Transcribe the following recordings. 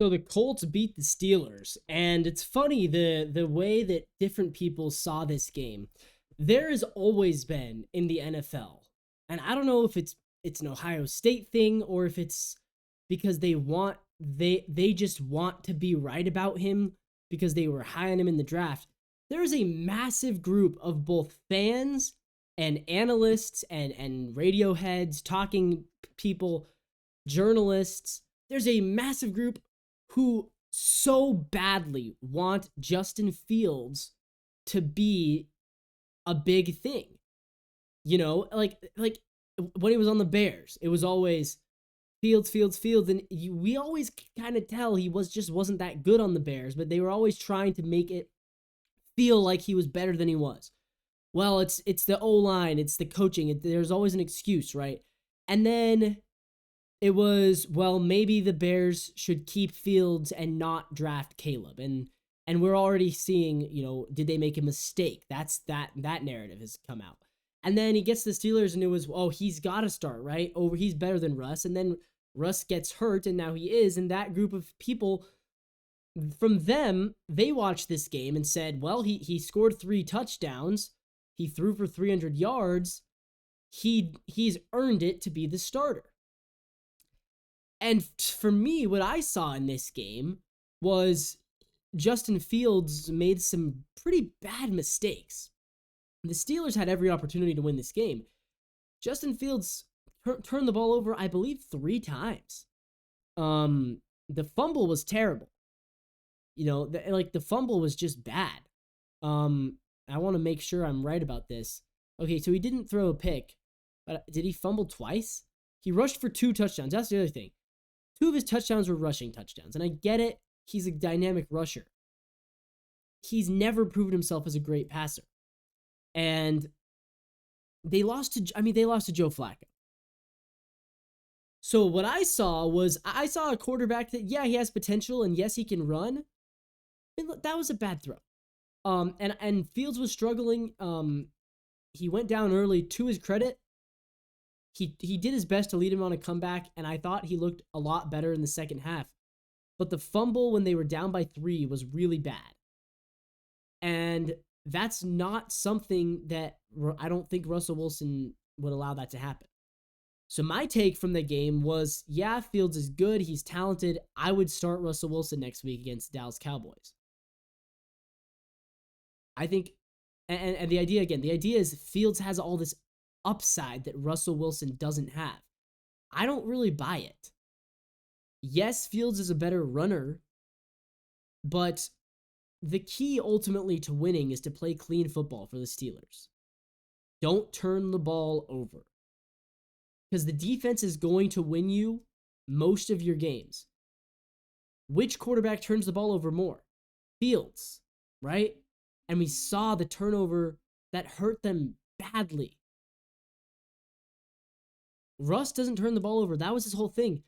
So the Colts beat the Steelers, and it's funny the way that different people saw this game. There has always been in the NFL, and I don't know if it's an Ohio State thing or if it's because they just want to be right about him because they were high on him in the draft. There is a massive group of both fans and analysts and radio heads, talking people, journalists. There's a massive group who so badly want Justin Fields to be a big thing. Like when he was on the Bears, it was always Fields, Fields, Fields, and we always kind of tell he wasn't that good on the Bears, but they were always trying to make it feel like he was better than he was. Well, it's the O line, it's the coaching. There's always an excuse, right? And then it was, well, maybe the Bears should keep Fields and not draft Caleb. And we're already seeing, did they make a mistake? That narrative has come out. And then he gets the Steelers and it was, oh, he's got to start, right? Oh, he's better than Russ. And then Russ gets hurt and now he is. And that group of people, from them, they watched this game and said, well, he scored 3 touchdowns. He threw for 300 yards. He's earned it to be the starter. And for me, what I saw in this game was Justin Fields made some pretty bad mistakes. The Steelers had every opportunity to win this game. Justin Fields turned the ball over, I believe, 3 times. The fumble was terrible. The fumble was just bad. I want to make sure I'm right about this. Okay, so he didn't throw a pick, but did he fumble twice? He rushed for 2 touchdowns. That's the other thing. 2 of his touchdowns were rushing touchdowns, and I get it. He's a dynamic rusher. He's never proven himself as a great passer. And they lost to Joe Flacco. So what I saw a quarterback that, yeah, he has potential, and yes, he can run. And that was a bad throw. And Fields was struggling. He went down early. To his credit, he did his best to lead him on a comeback, and I thought he looked a lot better in the second half. But the fumble when they were down by 3 was really bad. And that's not something that I don't think Russell Wilson would allow that to happen. So my take from the game was, yeah, Fields is good. He's talented. I would start Russell Wilson next week against the Dallas Cowboys. I think, and the idea is Fields has all this upside that Russell Wilson doesn't have. I don't really buy it. Yes, Fields is a better runner, but the key ultimately to winning is to play clean football for the Steelers. Don't turn the ball over. Because the defense is going to win you most of your games. Which quarterback turns the ball over more? Fields, right? And we saw the turnover that hurt them badly. Russ doesn't turn the ball over. That was his whole thing.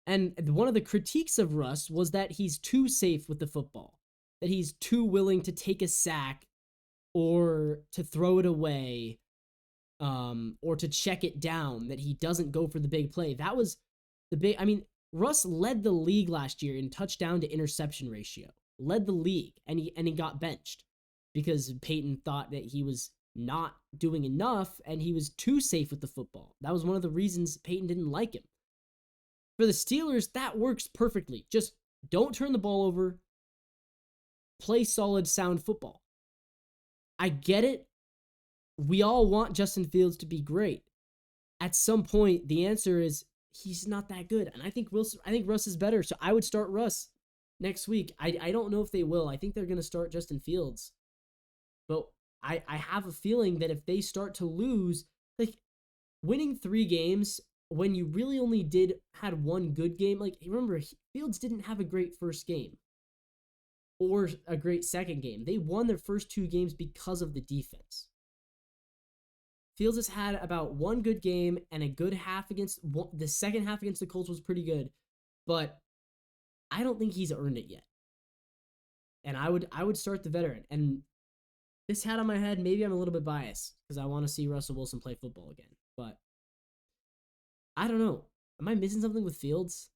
And one of the critiques of Russ was that he's too safe with the football, that he's too willing to take a sack or to throw it away, or to check it down, that he doesn't go for the big play. That was the big, Russ led the league last year in touchdown to interception ratio, led the league, and he got benched because Peyton thought that he was not doing enough and he was too safe with the football. That was one of the reasons Peyton didn't like him. For the Steelers, that works perfectly. Just don't turn the ball over. Play solid, sound football. I get it. We all want Justin Fields to be great. At some point, the answer is he's not that good. And I think Russ is better. So I would start Russ next week. I don't know if they will. I think they're going to start Justin Fields. But I have a feeling that if they start to lose, like winning 3 games when you really only had 1 good game, like remember, Fields didn't have a great first game or a great second game. They won their first 2 games because of the defense. Fields has had about 1 good game and a good half against the second half against the Colts was pretty good, but I don't think he's earned it yet. And I would start the veteran. And this hat on my head, maybe I'm a little bit biased because I want to see Russell Wilson play football again. But I don't know. Am I missing something with Fields?